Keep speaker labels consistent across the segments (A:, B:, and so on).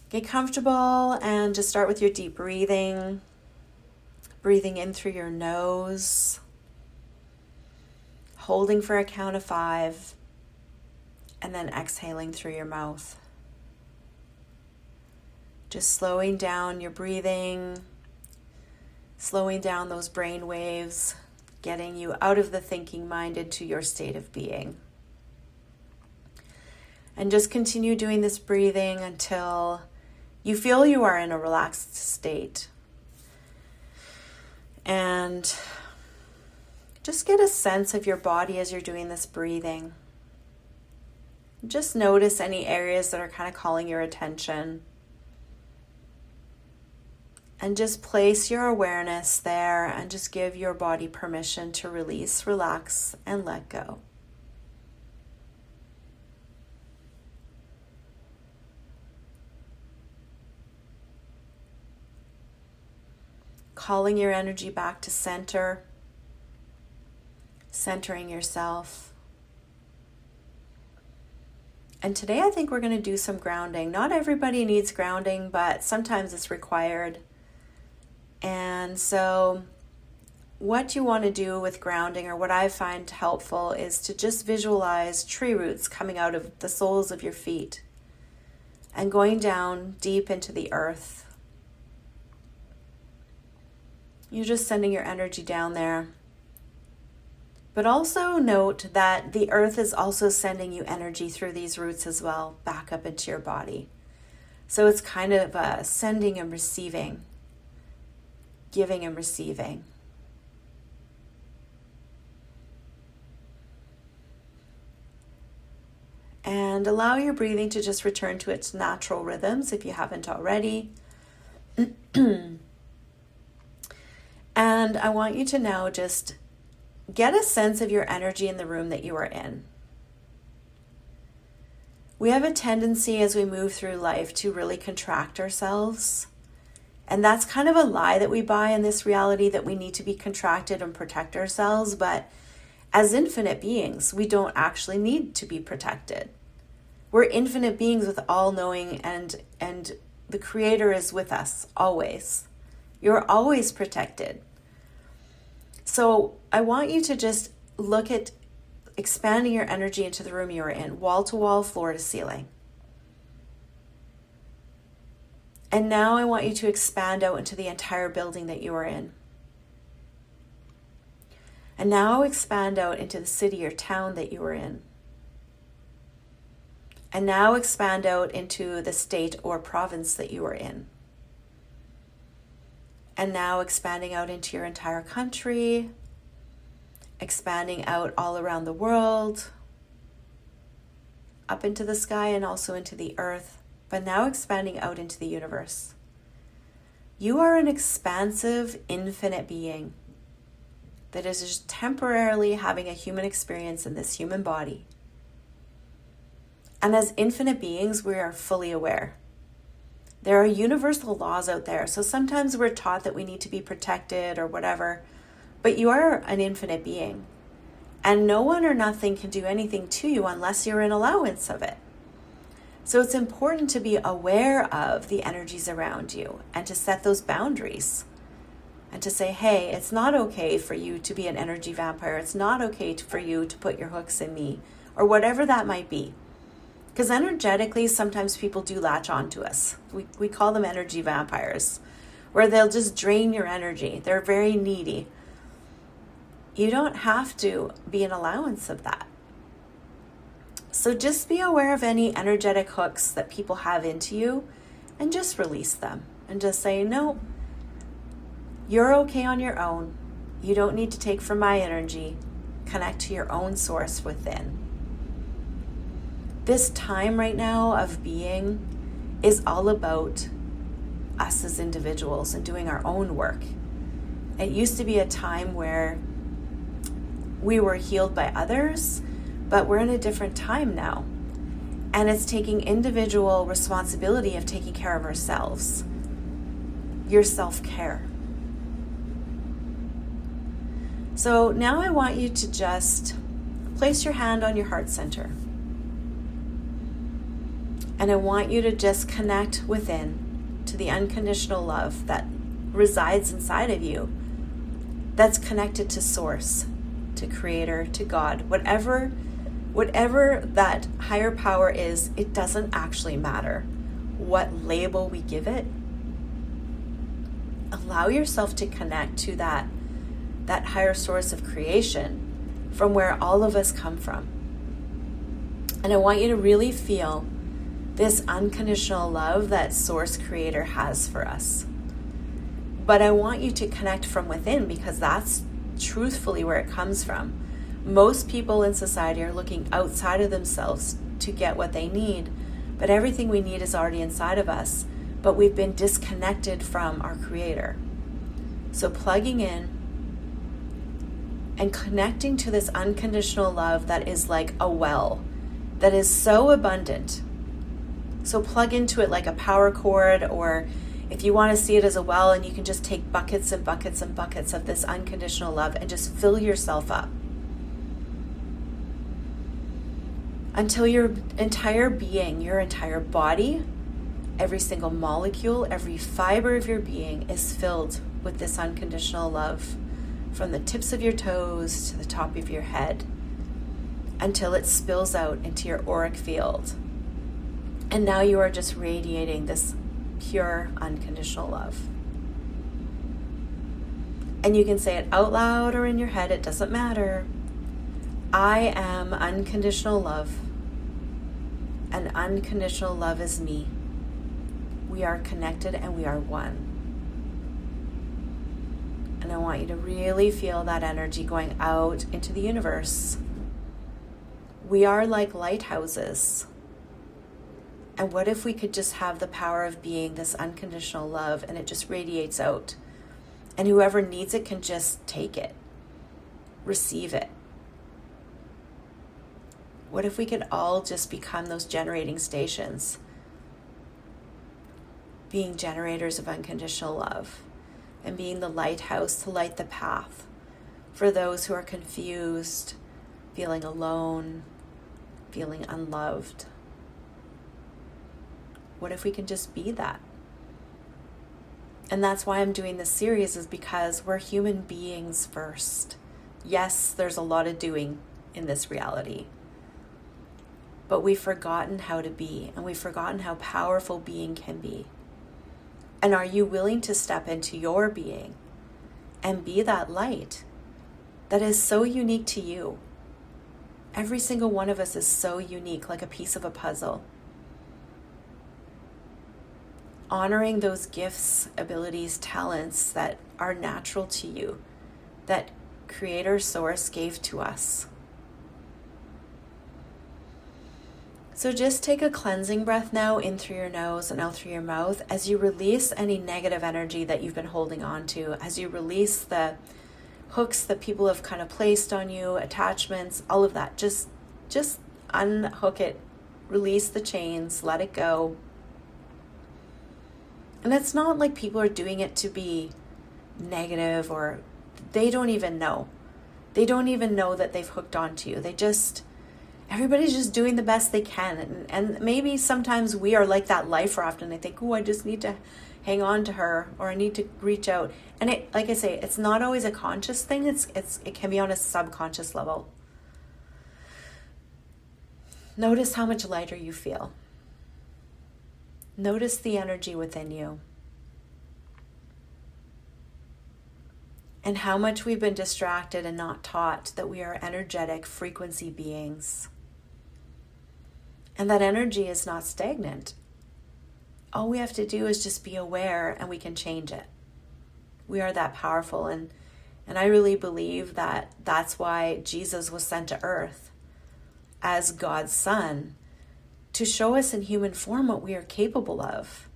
A: Get comfortable and just start with your deep breathing. Breathing in through your nose, holding for a count of 5, and then exhaling through your mouth. Just slowing down your breathing, slowing down those brain waves, getting you out of the thinking mind into your state of being. And just continue doing this breathing until you feel you are in a relaxed state. And just get a sense of your body as you're doing this breathing. Just notice any areas that are kind of calling your attention. And just place your awareness there and just give your body permission to release, relax, and let go. Calling your energy back to center, centering yourself. And today I think we're going to do some grounding. Not everybody needs grounding, but sometimes it's required. And so what you want to do with grounding, or what I find helpful, is to just visualize tree roots coming out of the soles of your feet and going down deep into the earth. You're just sending your energy down there. But also note that the earth is also sending you energy through these roots as well, back up into your body. So it's kind of sending and receiving, giving and receiving. And allow your breathing to just return to its natural rhythms if you haven't already. And I want you to now just get a sense of your energy in the room that you are in. We have a tendency as we move through life to really contract ourselves. And that's kind of a lie that we buy in this reality, that we need to be contracted and protect ourselves. But as infinite beings, we don't actually need to be protected. We're infinite beings with all-knowing, and the Creator is with us always. You're always protected. So I want you to just look at expanding your energy into the room you're in, wall to wall, floor to ceiling. And now I want you to expand out into the entire building that you are in. And now expand out into the city or town that you are in. And now expand out into the state or province that you are in. And now expanding out into your entire country, expanding out all around the world, up into the sky and also into the earth, but now expanding out into the universe. You are an expansive, infinite being that is just temporarily having a human experience in this human body. And as infinite beings, we are fully aware. There are universal laws out there. So sometimes we're taught that we need to be protected or whatever, but you are an infinite being. And no one or nothing can do anything to you unless you're in allowance of it. So it's important to be aware of the energies around you and to set those boundaries. And to say, hey, it's not okay for you to be an energy vampire. It's not okay for you to put your hooks in me, or whatever that might be. Because energetically, sometimes people do latch on to us. We call them energy vampires, where they'll just drain your energy. They're very needy. You don't have to be an allowance of that. So just be aware of any energetic hooks that people have into you and just release them. And just say, no, you're okay on your own. You don't need to take from my energy. Connect to your own source within. This time right now of being is all about us as individuals and doing our own work. It used to be a time where we were healed by others, but we're in a different time now. And it's taking individual responsibility of taking care of ourselves. Your self-care. So now I want you to just place your hand on your heart center. And I want you to just connect within to the unconditional love that resides inside of you, that's connected to Source, to Creator, to God. Whatever that higher power is, it doesn't actually matter what label we give it. Allow yourself to connect to that higher source of creation from where all of us come from. And I want you to really feel this unconditional love that Source Creator has for us. But I want you to connect from within, because that's truthfully where it comes from. Most people in society are looking outside of themselves to get what they need, but everything we need is already inside of us, but we've been disconnected from our Creator. So plugging in and connecting to this unconditional love that is like a well, that is so abundant. So plug into it like a power cord, or if you want to see it as a well, and you can just take buckets and buckets and buckets of this unconditional love and just fill yourself up until your entire being, your entire body, every single molecule, every fiber of your being is filled with this unconditional love, from the tips of your toes to the top of your head, until it spills out into your auric field. And now you are just radiating this pure, unconditional love. And you can say it out loud or in your head, it doesn't matter. I am unconditional love, and unconditional love is me. We are connected and we are one. And I want you to really feel that energy going out into the universe. We are like lighthouses. And what if we could just have the power of being this unconditional love, and it just radiates out, and whoever needs it can just take it, receive it. What if we could all just become those generating stations, being generators of unconditional love, and being the lighthouse to light the path for those who are confused, feeling alone, feeling unloved. What if we can just be that? And that's why I'm doing this series, is because we're human beings first. Yes, there's a lot of doing in this reality, but we've forgotten how to be, and we've forgotten how powerful being can be. And are you willing to step into your being and be that light that is so unique to you? Every single one of us is so unique, like a piece of a puzzle. Honoring those gifts, abilities, talents that are natural to you, that Creator Source gave to us. So just take a cleansing breath now, in through your nose and out through your mouth, as you release any negative energy that you've been holding on to, as you release the hooks that people have kind of placed on you, attachments, all of that. Just unhook it, release the chains, let it go. And it's not like people are doing it to be negative, or they don't even know. They don't even know that they've hooked onto you. Everybody's just doing the best they can. And maybe sometimes we are like that life raft, and I think, I just need to hang on to her, or I need to reach out. And it, like I say, it's not always a conscious thing. It can be on a subconscious level. Notice how much lighter you feel. Notice the energy within you. And how much we've been distracted and not taught that we are energetic frequency beings. And that energy is not stagnant. All we have to do is just be aware, and we can change it. We are that powerful. And I really believe that that's why Jesus was sent to earth as God's Son, to show us in human form what we are capable of.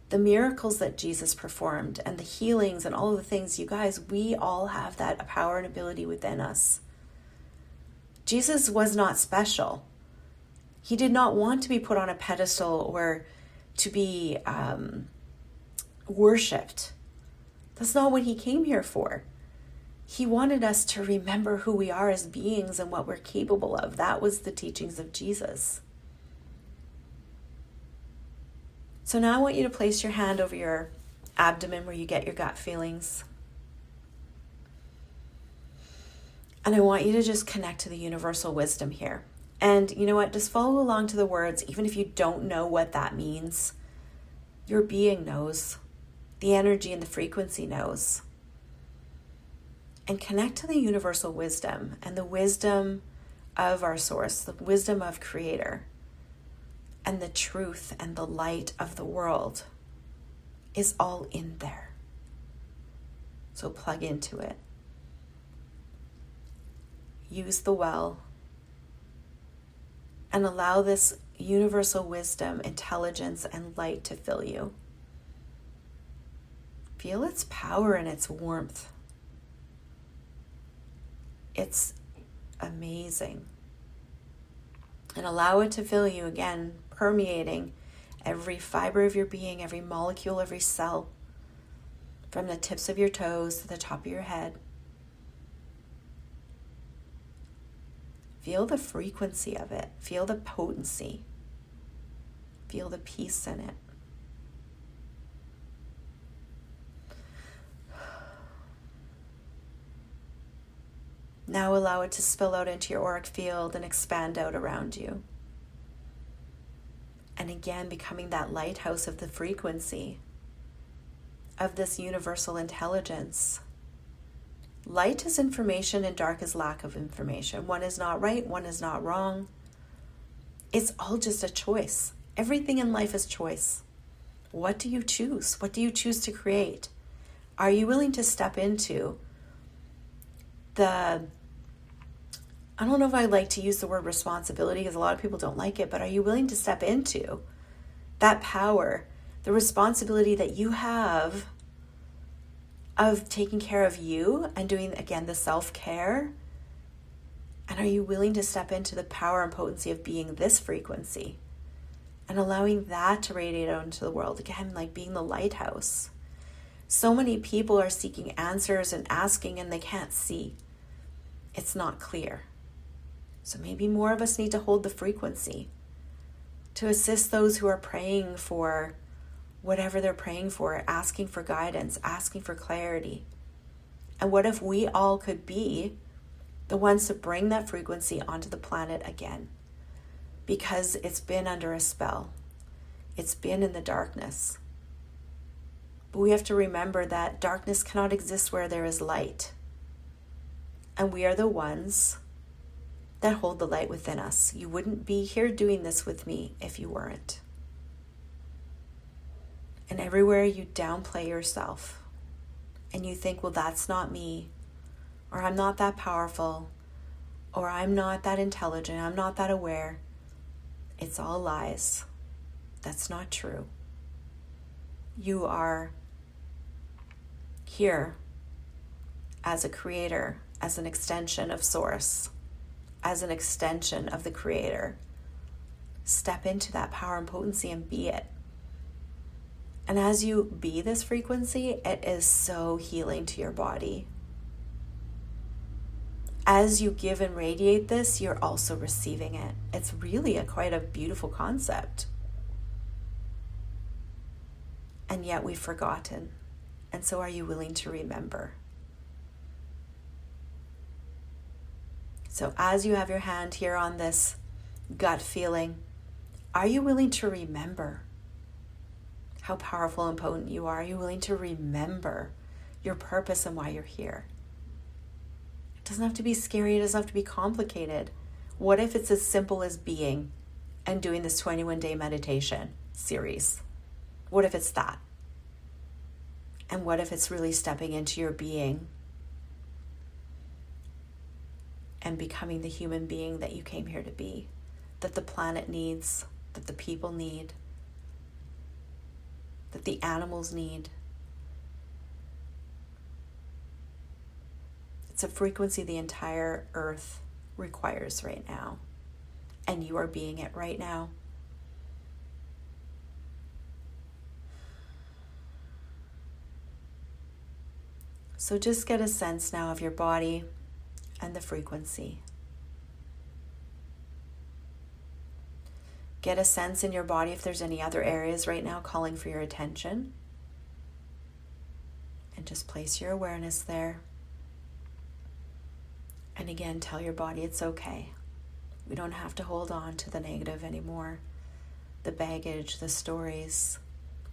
A: The miracles that Jesus performed, and the healings, and all of the things, you guys, we all have that power and ability within us. Jesus was not special. He did not want to be put on a pedestal or to be worshipped. That's not what he came here for. He wanted us to remember who we are as beings and what we're capable of. That was the teachings of Jesus. So now I want you to place your hand over your abdomen where you get your gut feelings. And I want you to just connect to the universal wisdom here. And you know what? Just follow along to the words, even if you don't know what that means. Your being knows. The energy and the frequency knows. And connect to the universal wisdom and the wisdom of our source, the wisdom of Creator. And the truth and the light of the world is all in there. So plug into it. Use the well and allow this universal wisdom, intelligence, and light to fill you. Feel its power and its warmth. It's amazing. And allow it to fill you again, permeating every fiber of your being, every molecule, every cell, from the tips of your toes to the top of your head. Feel the frequency of it. Feel the potency. Feel the peace in it. Now allow it to spill out into your auric field and expand out around you. And again, becoming that lighthouse of the frequency of this universal intelligence. Light is information and dark is lack of information. One is not right, one is not wrong. It's all just a choice. Everything in life is choice. What do you choose? What do you choose to create? Are you willing to step into I don't know if I like to use the word responsibility because a lot of people don't like it, but are you willing to step into that power, the responsibility that you have of taking care of you and doing, again, the self-care? And are you willing to step into the power and potency of being this frequency and allowing that to radiate out into the world? Again, like being the lighthouse. So many people are seeking answers and asking and they can't see. It's not clear. So maybe more of us need to hold the frequency to assist those who are praying for whatever they're praying for, asking for guidance, asking for clarity. And what if we all could be the ones to bring that frequency onto the planet again? Because it's been under a spell. It's been in the darkness. But we have to remember that darkness cannot exist where there is light. And we are the ones that hold the light within us. You wouldn't be here doing this with me if you weren't. And everywhere you downplay yourself and you think, well, that's not me, or I'm not that powerful, or I'm not that intelligent, I'm not that aware, it's all lies. That's not true. You are here as a creator, as an extension of Source, as an extension of the Creator. Step into that power and potency and be it. And as you be this frequency, it is so healing to your body. As you give and radiate this, you're also receiving it. It's really quite a beautiful concept. And yet we've forgotten. And so are you willing to remember? So as you have your hand here on this gut feeling, are you willing to remember how powerful and potent you are? Are you willing to remember your purpose and why you're here? It doesn't have to be scary. It doesn't have to be complicated. What if it's as simple as being and doing this 21-day meditation series? What if it's that? And what if it's really stepping into your being and becoming the human being that you came here to be, that the planet needs, that the people need, that the animals need? It's a frequency the entire earth requires right now, and you are being it right now. So just get a sense now of your body and the frequency. Get a sense in your body if there's any other areas right now calling for your attention. And just place your awareness there. And again, tell your body it's okay. We don't have to hold on to the negative anymore. The baggage, the stories,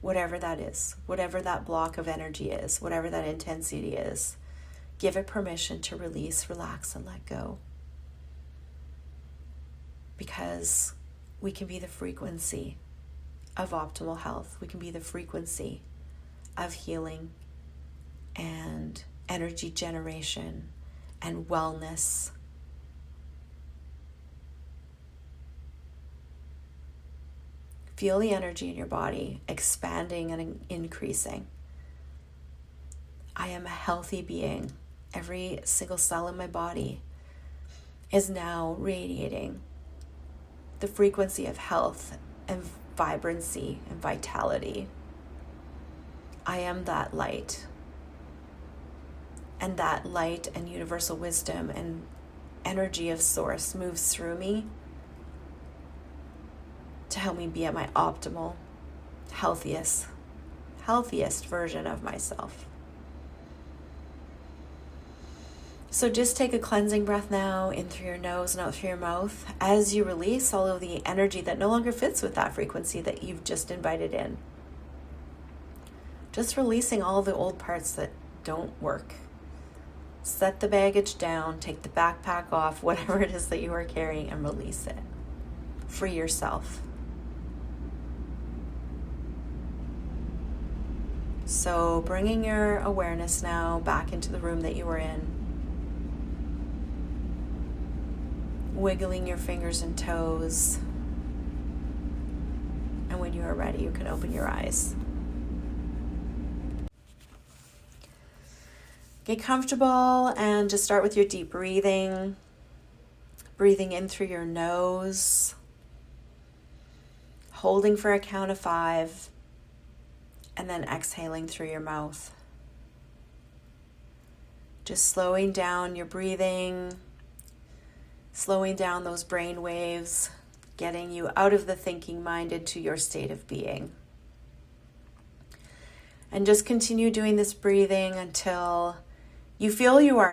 A: whatever that is, whatever that block of energy is, whatever that intensity is, give it permission to release, relax, and let go. Because we can be the frequency of optimal health. We can be the frequency of healing and energy generation and wellness. Feel the energy in your body expanding and increasing. I am a healthy being. Every single cell in my body is now radiating the frequency of health and vibrancy and vitality. I am that light. And that light and universal wisdom and energy of source moves through me to help me be at my optimal, healthiest version of myself. So just take a cleansing breath now, in through your nose and out through your mouth, as you release all of the energy that no longer fits with that frequency that you've just invited in. Just releasing all the old parts that don't work. Set the baggage down, take the backpack off, whatever it is that you are carrying, and release it. Free yourself. So bringing your awareness now back into the room that you were in. Wiggling your fingers and toes. And when you are ready, you can open your eyes. Get comfortable and just start with your deep breathing. Breathing in through your nose. Holding for a count of 5. And then exhaling through your mouth. Just slowing down your breathing. Slowing down those brain waves. Getting you out of the thinking mind into your state of being. And just continue doing this breathing until you feel you are